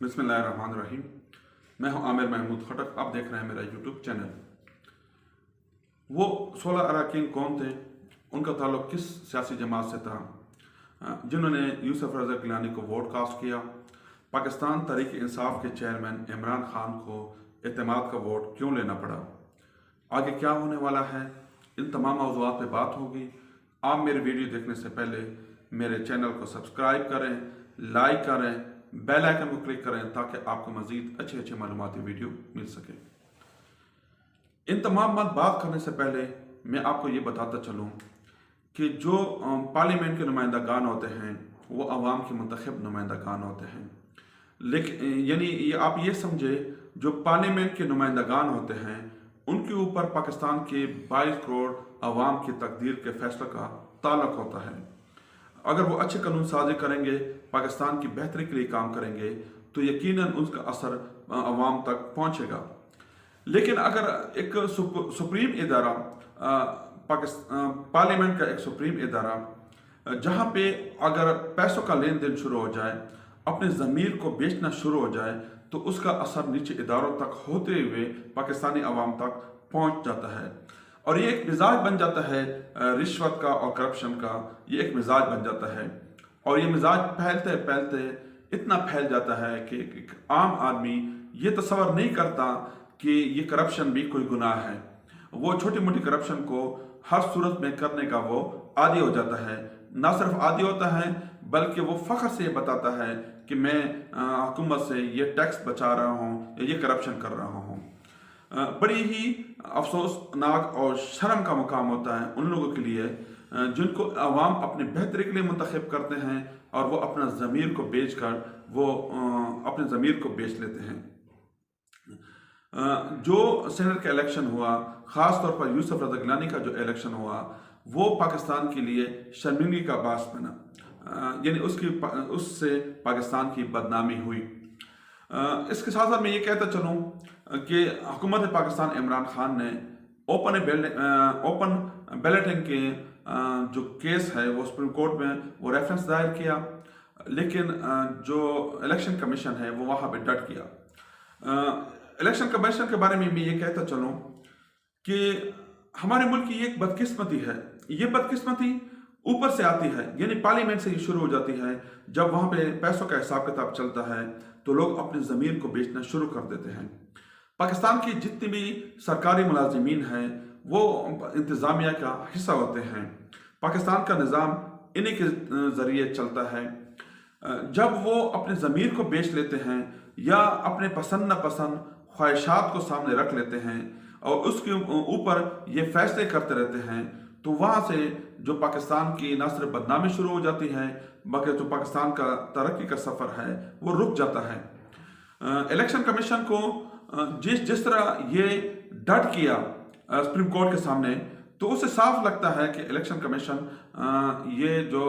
बिस्मिल्लाहिर्रहमानिर्रहीम। मैं हूं आमिर महमूद खटक। आप देख रहे हैं मेरा यूट्यूब चैनल। वो 16 अरकान कौन थे, उनका ताल्लुक किस सियासी जमात से था जिन्होंने यूसुफ रज़ा गिलानी को वोट कास्ट किया? पाकिस्तान तहरीक इंसाफ के चेयरमैन इमरान खान को एतमाद का वोट क्यों लेना पड़ा? आगे क्या होने वाला है, इन तमाम मौज़ूआत पे बात होगी। आप मेरे वीडियो देखने से पहले मेरे चैनल को सब्सक्राइब करें, लाइक करें, बेल आइकन को क्लिक करें ताकि आपको मज़ीद अच्छे मालूमाती वीडियो मिल सके। इन तमाम बात करने से पहले मैं आपको ये बताता चलूँ कि जो पार्लियामेंट के नुमाइंदागान होते हैं वो अवाम के मुंतखब नुमाइंदागान होते हैं। लेकिन यानी आप ये समझे, जो पार्लियामेंट के नुमाइंदागान होते हैं उनके ऊपर पाकिस्तान के 22 करोड़ अवाम की तकदीर के फैसले का ताल्लुक होता है। अगर वो अच्छे कानून साजी करेंगे, पाकिस्तान की बेहतरी के लिए काम करेंगे, तो यकीनन उसका असर अवाम तक पहुँचेगा। लेकिन अगर एक सुप्रीम इदारा, पार्लियामेंट का एक सुप्रीम इदारा, जहाँ पे अगर पैसों का लेन देन शुरू हो जाए, अपने ज़मीर को बेचना शुरू हो जाए, तो उसका असर नीचे इदारों तक होते हुए पाकिस्तानी अवाम तक पहुँच जाता है। और ये एक मिजाज बन जाता है रिश्वत का और करप्शन का। ये एक मिजाज बन जाता है और ये मिजाज फैलते फैलते इतना फैल जाता है कि एक आम आदमी ये तस्वर नहीं करता कि ये करप्शन भी कोई गुनाह है। वो छोटी मोटी करप्शन को हर सूरत में करने का वो आदी हो जाता है। ना सिर्फ आदी होता है बल्कि वो फ़ख्र से बताता है कि मैं हुकूमत से ये टैक्स बचा रहा हूँ या ये करप्शन कर रहा हूँ। बड़ी ही अफसोसनाक और शर्म का मुकाम होता है उन लोगों के लिए जिनको अवाम अपने बेहतरी के लिए मुंतखब करते हैं और वो अपना ज़मीर को बेच कर वो अपने ज़मीर को बेच लेते हैं। जो सेनेट का इलेक्शन हुआ, ख़ास तौर पर यूसुफ रज़ा गिलानी का जो इलेक्शन हुआ, वो पाकिस्तान के लिए शर्मिंदगी का बास बना। यानी उससे पाकिस्तान की बदनामी हुई। इसके साथ साथ मैं ये कहता चलूँ कि हुकूमत पाकिस्तान इमरान खान ने ओपन बैलेटिंग के जो केस है वो सुप्रीम कोर्ट में वो रेफरेंस दायर किया, लेकिन जो इलेक्शन कमीशन है वो वहाँ पे डट किया। इलेक्शन कमीशन के बारे में मैं ये कहता चलूँ कि हमारे मुल्क की एक बदकिस्मती है। ये बदकिस्मती ऊपर से आती है, यानी पार्लियामेंट से ही शुरू हो जाती है। जब वहाँ पे पैसों का हिसाब किताब चलता है तो लोग अपने ज़मीर को बेचना शुरू कर देते हैं। पाकिस्तान की जितनी भी सरकारी मुलाजिमीन हैं वो इंतज़ामिया का हिस्सा होते हैं। पाकिस्तान का निज़ाम इन्हीं के ज़रिए चलता है। जब वो अपने ज़मीर को बेच लेते हैं या अपने पसंद नापसंद ख्वाहिशात को सामने रख लेते हैं और उसके ऊपर ये फैसले करते रहते हैं, तो वहाँ से जो पाकिस्तान की न सिर्फ बदनामी शुरू हो जाती है बल्कि जो पाकिस्तान का तरक्की का सफ़र है वो रुक जाता है। इलेक्शन कमीशन को जिस तरह ये डट किया सुप्रीम कोर्ट के सामने, तो उससे साफ लगता है कि इलेक्शन कमीशन ये जो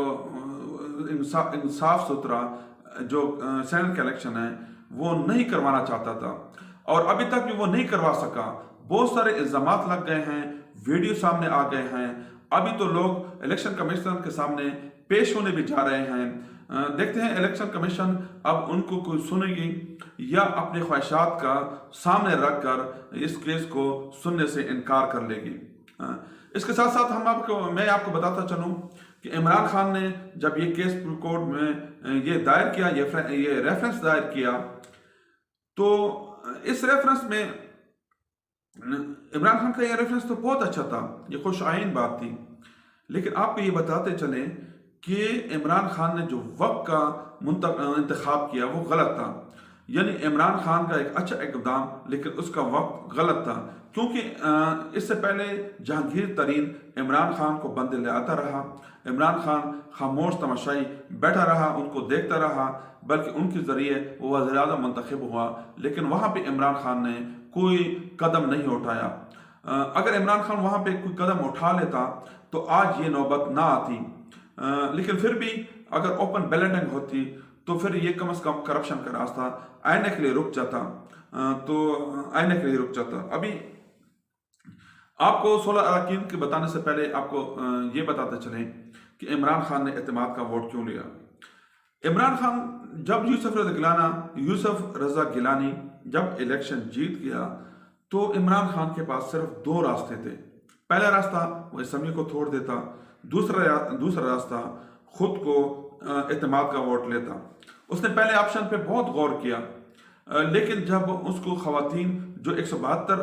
इंसाफ सुथरा जो सेनेट का इलेक्शन है वो नहीं करवाना चाहता था और अभी तक भी वो नहीं करवा सका। बहुत सारे इल्ज़ामात लग गए हैं, वीडियो सामने आ गए हैं। अभी तो लोग इलेक्शन कमीशन के सामने पेश होने भी जा रहे हैं। देखते हैं इलेक्शन कमीशन अब उनको कोई सुनेगी या अपने ख्वाहिशात का सामने रख कर इस केस को सुनने से इनकार कर लेगी। इसके साथ साथ मैं आपको बताता चलूँ कि इमरान खान ने जब ये केस कोर्ट में ये दायर किया, ये रेफरेंस दायर किया, तो इस रेफरेंस में इमरान खान का ये रेफरेंस तो बहुत अच्छा था, ये खुश आइन बात थी। लेकिन आपको ये बताते चले कि इमरान खान ने जो वक्त का इंतखाब किया वो गलत था। यानी इमरान खान का एक अच्छा इक़दाम, लेकिन उसका वक्त गलत था, क्योंकि इससे पहले जहांगीर तरीन इमरान खान को बंदे ले आता रहा। इमरान खान खामोश तमाशाई बैठा रहा, उनको देखता रहा, बल्कि उनके ज़रिए वो वज़ीर-ए-आज़म मुंतखब हुआ, लेकिन वहाँ पे इमरान खान ने कोई कदम नहीं उठाया। अगर इमरान खान वहाँ पे कोई कदम उठा लेता तो आज ये नौबत ना आती। लेकिन फिर भी अगर ओपन बैलेटिंग होती तो फिर ये कम से कम करप्शन का रास्ता आने के लिए रुक जाता। अभी आपको 16 अरकान के बताने से पहले आपको ये बताते चलें कि इमरान खान ने एतमाद का वोट क्यों लिया। इमरान खान जब यूसुफ रजा गिलानी जब इलेक्शन जीत गया तो इमरान खान के पास सिर्फ दो रास्ते थे। पहला रास्ता वो असम्बली को तोड़ देता, दूसरा रास्ता खुद को एतमाद का वोट लेता। उसने पहले ऑप्शन पे बहुत गौर किया, लेकिन जब उसको खवातीन जो 172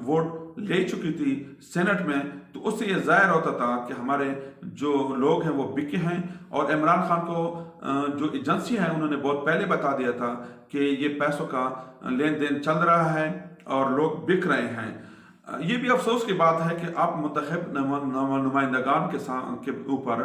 वोट ले चुकी थी सेनेट में, तो उससे ये जाहिर होता था कि हमारे जो लोग हैं वो बिके हैं। और इमरान खान को जो एजेंसी है उन्होंने बहुत पहले बता दिया था कि ये पैसों का लेन देन चल रहा है और लोग बिक रहे हैं। ये भी अफसोस की बात है कि आप मुंतखब नुमाइंदगान के ऊपर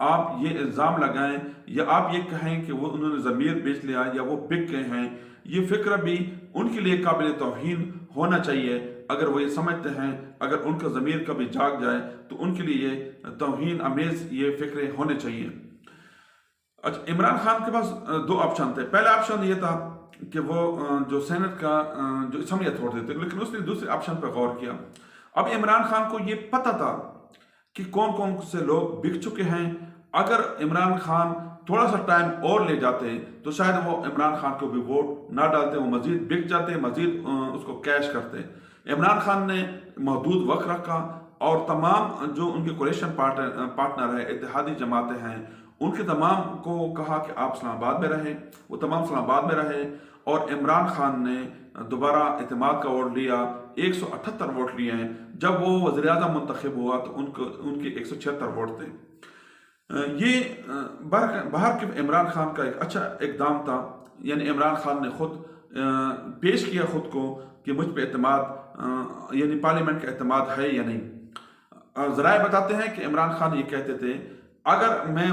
आप ये इल्ज़ाम लगाएं या आप ये कहें कि वो उन्होंने ज़मीर बेच लिया या वो बिक गए हैं। ये फिक्र भी उनके लिए काबिल तौहीन होना चाहिए। अगर वो ये समझते हैं अगर उनका ज़मीर कभी जाग जाए तो उनके लिए ये तौहीन अमेज़ ये फिक्रें होने चाहिए। अच्छा, इमरान खान के पास दो ऑप्शन थे। पहला ऑप्शन ये था कि वो जो सेनेट का जो असम्बली तोड़ देते, लेकिन उसने दूसरे ऑप्शन पर गौर किया। अब इमरान खान को ये पता था कि कौन कौन से लोग बिक चुके हैं। अगर इमरान खान थोड़ा सा टाइम और ले जाते तो शायद वो इमरान खान को भी वोट ना डालते, वो मजीद बिक जाते, मजीद उसको कैश करते। इमरान खान ने महदूद वक्त रखा और तमाम जो उनके कोalition पार्टनर है, इत्तेहादी जमातें हैं, उनके तमाम को कहा कि आप इस्लामाबाद में रहें। वो तमाम इस्लामाबाद में रहे और इमरान खान ने दोबारा एतमाद का वोट लिया। 178 वोट लिए हैं। जब वो वज़ीर आज़म मुंतखब हुआ तो उनके 176 वोट थे। ये बाहर के इमरान खान का एक अच्छा इकदाम था। यानी इमरान खान ने खुद पेश किया खुद को कि मुझ पे एतमाद यानी पार्लियामेंट का एतमाद है या नहीं। ज़राए बताते हैं कि इमरान खान ये कहते थे अगर मैं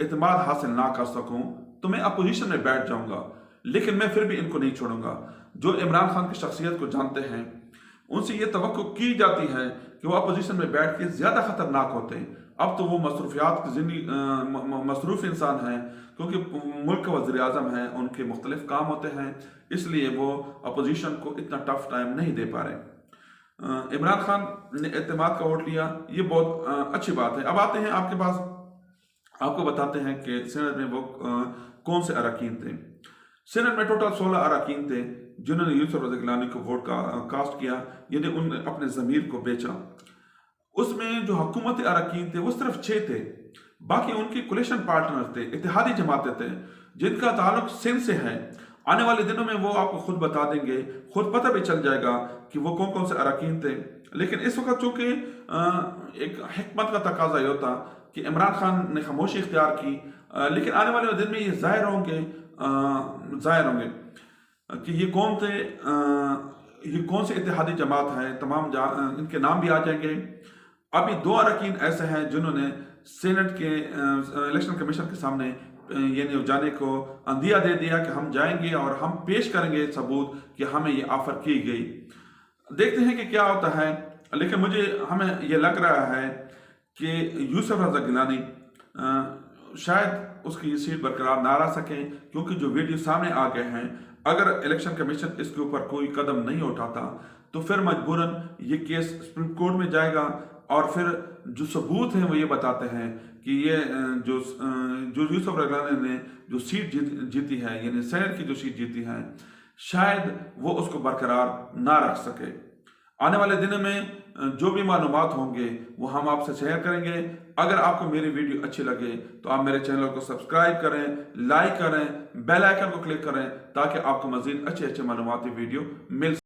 एतमाद हासिल ना कर सकूं तो मैं अपोजिशन में बैठ जाऊंगा, लेकिन मैं फिर भी इनको नहीं छोड़ूंगा। जो इमरान खान की शख्सियत को जानते हैं उनसे ये तवक्को की जाती है कि वो अपोजिशन में बैठ के ज़्यादा ख़तरनाक होते हैं। अब तो वो मसरूफियात की मसरूफ़ इंसान हैं, क्योंकि मुल्क का वज़ीर आज़म है, उनके मुख्तलिफ काम होते हैं, इसलिए वो अपोजिशन को इतना टफ टाइम नहीं दे पा रहे। इमरान खान ने एतमाद का वोट लिया, ये बहुत अच्छी बात है। अब आते हैं आपके पास, आपको बताते हैं कि सेनेट में वो कौन से अरकान थे। सेनेट में टोटल 16 अरकान थे जिन्होंने यूसुफ रज़ा गिलानी को वोट कास्ट किया, यानी उन्होंने अपने ज़मीर को बेचा। उसमें जो हुकूमती अरकान थे वो सिर्फ 6 थे। बाकी उनके कोalition पार्टनर थे, इत्तेहादी जमातें थे जिनका ताल्लुक सिंध से है। आने वाले दिनों में वो आपको खुद बता देंगे, खुद पता भी चल जाएगा कि वो कौन कौन से अरकान थे। लेकिन इस वक्त चूंकि एक हिकमत का तकाजा ये होता कि इमरान खान ने खामोशी इख्तियार की, लेकिन आने वाले दिन में ये जाहिर होंगे कि ये कौन थे, ये कौन से इत्तेहादी जमात है। तमाम इनके नाम भी आ जाएंगे। अभी 2 अरकान ऐसे हैं जिन्होंने सेनेट के इलेक्शन कमीशन के सामने यानी जाने को अंदिया दे दिया कि हम जाएंगे और हम पेश करेंगे सबूत कि हमें ये ऑफर की गई। देखते हैं कि क्या होता है। लेकिन हमें ये लग रहा है कि यूसुफ रज़ा गिलानी शायद उसकी ये सीट बरकरार ना रह सके, क्योंकि जो वीडियो सामने आ गए हैं, अगर इलेक्शन कमीशन इसके ऊपर कोई कदम नहीं उठाता तो फिर मजबूरन ये केस सुप्रीम कोर्ट में जाएगा और फिर जो सबूत हैं वो ये बताते हैं कि ये जो यूसुफ रज़ा गिलानी ने जो सीट जीती है, यानी सेनेट की जो सीट जीती है, शायद वो उसको बरकरार ना रख सके। आने वाले दिनों में जो भी मालूमात होंगे वो हम आपसे शेयर करेंगे। अगर आपको मेरी वीडियो अच्छी लगे तो आप मेरे चैनल को सब्सक्राइब करें, लाइक करें, बेल आइकन को क्लिक करें ताकि आपको मज़ीद अच्छे मालूमाती वीडियो मिल